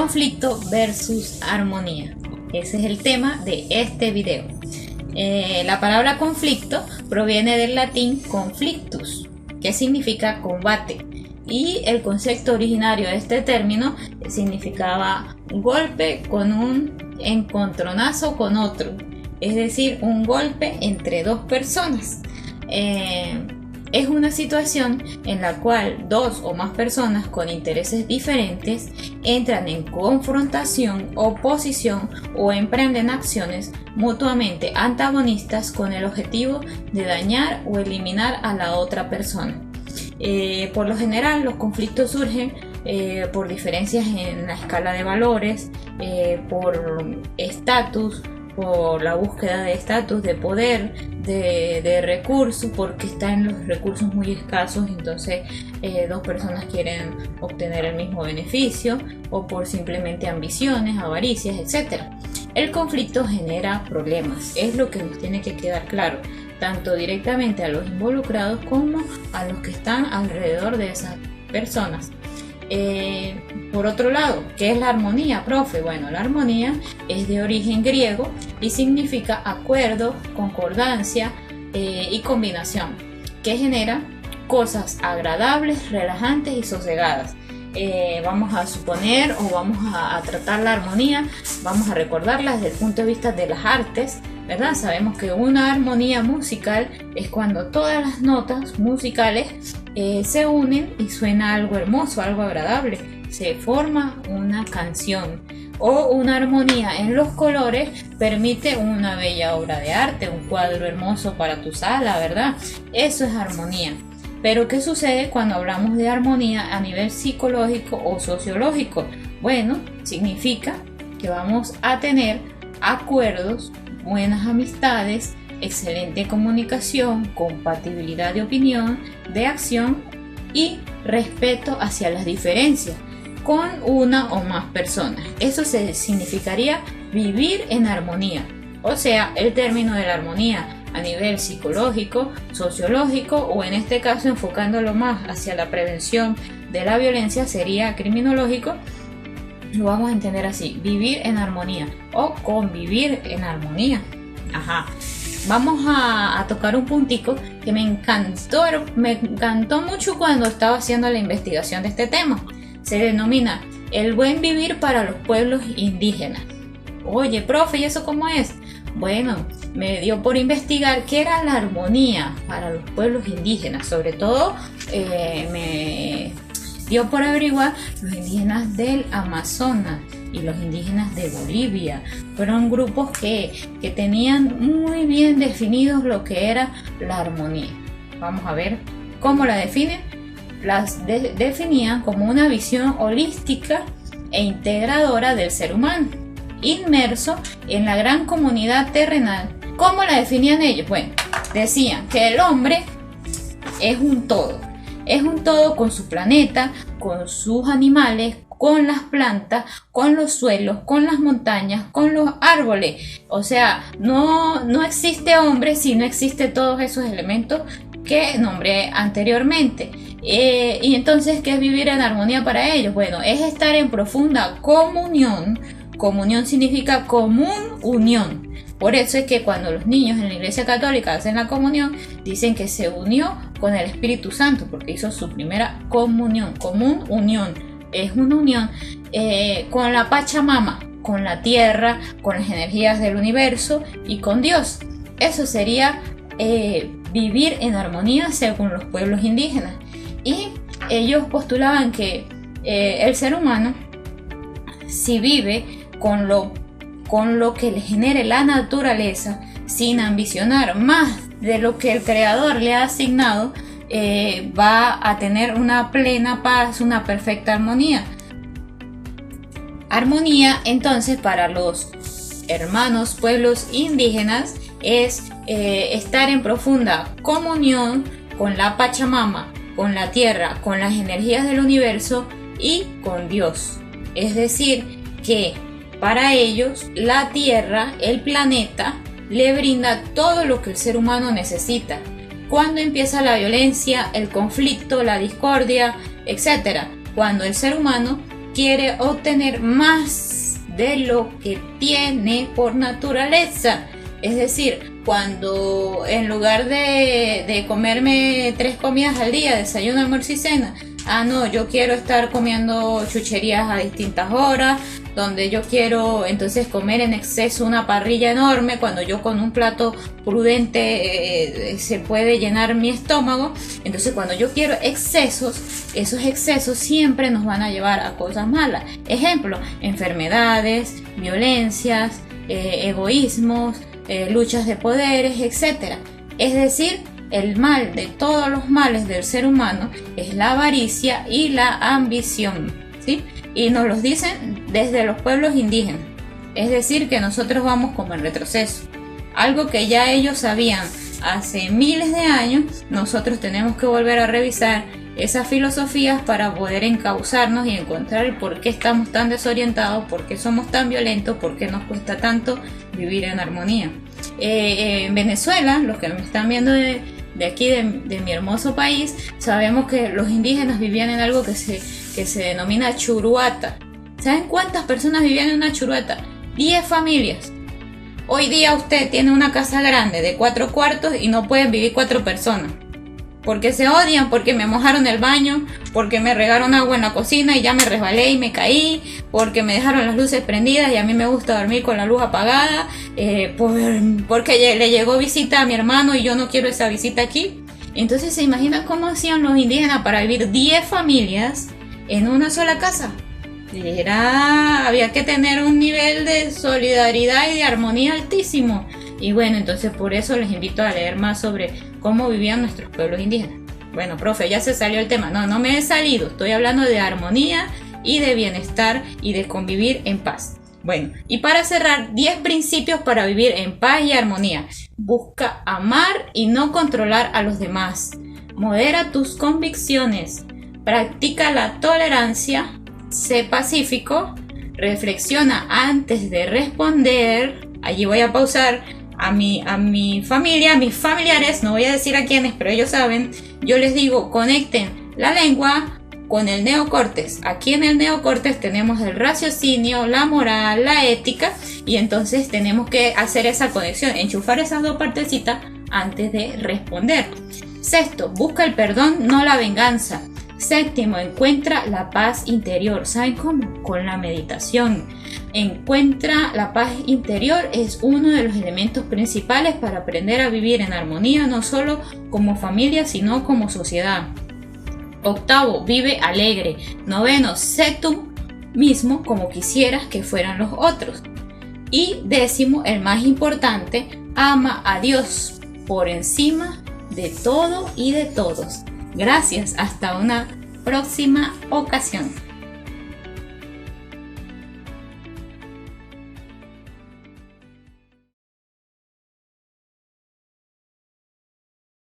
Conflicto versus armonía. Ese es el tema de este video. La palabra conflicto proviene del latín conflictus, que significa combate, y el concepto originario de este término significaba golpe con un encontronazo con otro, es decir, un golpe entre dos personas. Es una situación en la cual dos o más personas con intereses diferentes entran en confrontación, oposición o emprenden acciones mutuamente antagonistas con el objetivo de dañar o eliminar a la otra persona. Por lo general, los conflictos surgen por diferencias en la escala de valores, por estatus, por la búsqueda de estatus, de poder, de recursos, porque están los recursos muy escasos, entonces dos personas quieren obtener el mismo beneficio, o por simplemente ambiciones, avaricias, etc. El conflicto genera problemas, es lo que nos tiene que quedar claro, tanto directamente a los involucrados como a los que están alrededor de esas personas. Por otro lado, ¿qué es la armonía, profe? Bueno, la armonía es de origen griego y significa acuerdo, concordancia y combinación, que genera cosas agradables, relajantes y sosegadas. Vamos a suponer o vamos a tratar la armonía, vamos a recordarla desde el punto de vista de las artes, ¿verdad? Sabemos que una armonía musical es cuando todas las notas musicales se unen y suena algo hermoso, algo agradable, se forma una canción. O una armonía en los colores permite una bella obra de arte, un cuadro hermoso para tu sala, ¿verdad? Eso es armonía. Pero ¿qué sucede cuando hablamos de armonía a nivel psicológico o sociológico? Bueno, significa que vamos a tener acuerdos, buenas amistades, excelente comunicación, compatibilidad de opinión, de acción y respeto hacia las diferencias con una o más personas. Eso significaría vivir en armonía. O sea, el término de la armonía a nivel psicológico, sociológico o en este caso enfocándolo más hacia la prevención de la violencia sería criminológico. Lo vamos a entender así: vivir en armonía o convivir en armonía. Vamos a tocar un puntico que me encantó mucho cuando estaba haciendo la investigación de este tema. Se denomina el buen vivir para los pueblos indígenas. Oye, profe, ¿y eso cómo es? Bueno, me dio por investigar qué era la armonía para los pueblos indígenas. Sobre todo me dio por averiguar los indígenas del Amazonas y los indígenas de Bolivia. Fueron grupos que tenían muy bien definidos lo que era la armonía. Vamos a ver cómo la definen. Las definían como una visión holística e integradora del ser humano, inmerso en la gran comunidad terrenal. ¿Cómo la definían ellos? Bueno, decían que el hombre es un todo con su planeta, con sus animales, con las plantas, con los suelos, con las montañas, con los árboles. O sea, no existe hombre si no existe todos esos elementos que nombré anteriormente. Y entonces, ¿qué es vivir en armonía para ellos? Bueno, es estar en profunda comunión. Comunión significa común unión. Por eso es que cuando los niños en la Iglesia Católica hacen la comunión, dicen que se unió con el Espíritu Santo, porque hizo su primera comunión. Común unión. Es una unión con la Pachamama, con la tierra, con las energías del universo y con Dios. Eso sería vivir en armonía según los pueblos indígenas. Y ellos postulaban que el ser humano, si vive con lo que le genere la naturaleza, sin ambicionar más de lo que el Creador le ha asignado, va a tener una plena paz, una perfecta armonía. Armonía, entonces, para los hermanos pueblos indígenas es estar en profunda comunión con la Pachamama, con la tierra, con las energías del universo y con Dios. Es decir, que para ellos la tierra, el planeta, le brinda todo lo que el ser humano necesita. Cuando empieza la violencia, el conflicto, la discordia, etc. Cuando el ser humano quiere obtener más de lo que tiene por naturaleza. Es decir, cuando en lugar de comerme 3 comidas al día, desayuno, almuerzo y cena, no, yo quiero estar comiendo chucherías a distintas horas, donde yo quiero entonces comer en exceso una parrilla enorme, cuando yo con un plato prudente se puede llenar mi estómago. Entonces cuando yo quiero excesos, esos excesos siempre nos van a llevar a cosas malas. Ejemplo, enfermedades, violencias, egoísmos, luchas de poderes, etc. Es decir, el mal de todos los males del ser humano es la avaricia y la ambición, ¿sí? Y nos los dicen desde los pueblos indígenas. Es decir, que nosotros vamos como en retroceso. Algo que ya ellos sabían hace miles de años, nosotros tenemos que volver a revisar esas filosofías para poder encauzarnos y encontrar el por qué estamos tan desorientados, por qué somos tan violentos, por qué nos cuesta tanto vivir en armonía. En Venezuela, los que me están viendo de aquí, de mi hermoso país, sabemos que los indígenas vivían en algo que se denomina churuata. ¿Saben cuántas personas vivían en una churuata? 10 familias. Hoy día usted tiene una casa grande de 4 cuartos y no pueden vivir 4 personas. Porque se odian, porque me mojaron el baño, porque me regaron agua en la cocina y ya me resbalé y me caí, porque me dejaron las luces prendidas y a mí me gusta dormir con la luz apagada, porque le llegó visita a mi hermano y yo no quiero esa visita aquí. Entonces, ¿se imaginan cómo hacían los indígenas para vivir 10 familias en una sola casa? Había que tener un nivel de solidaridad y de armonía altísimo. Y bueno, entonces por eso les invito a leer más sobre cómo vivían nuestros pueblos indígenas. Bueno, profe, ya se salió el tema. No me he salido. Estoy hablando de armonía y de bienestar y de convivir en paz. Bueno, y para cerrar, 10 principios para vivir en paz y armonía. Busca amar y no controlar a los demás. Modera tus convicciones. Practica la tolerancia. Sé pacífico. Reflexiona antes de responder. Allí voy a pausar. A mi familia, a mis familiares, no voy a decir a quiénes, pero ellos saben, yo les digo, conecten la lengua con el neocórtex. Aquí en el neocórtex tenemos el raciocinio, la moral, la ética, y entonces tenemos que hacer esa conexión, enchufar esas 2 partecitas antes de responder. Sexto, busca el perdón, no la venganza. Séptimo, encuentra la paz interior. ¿Saben cómo? Con la meditación. Encuentra la paz interior, es uno de los elementos principales para aprender a vivir en armonía, no solo como familia, sino como sociedad. Octavo, vive alegre. Noveno, sé tú mismo como quisieras que fueran los otros. Y décimo, el más importante, ama a Dios por encima de todo y de todos. Gracias, hasta una próxima ocasión.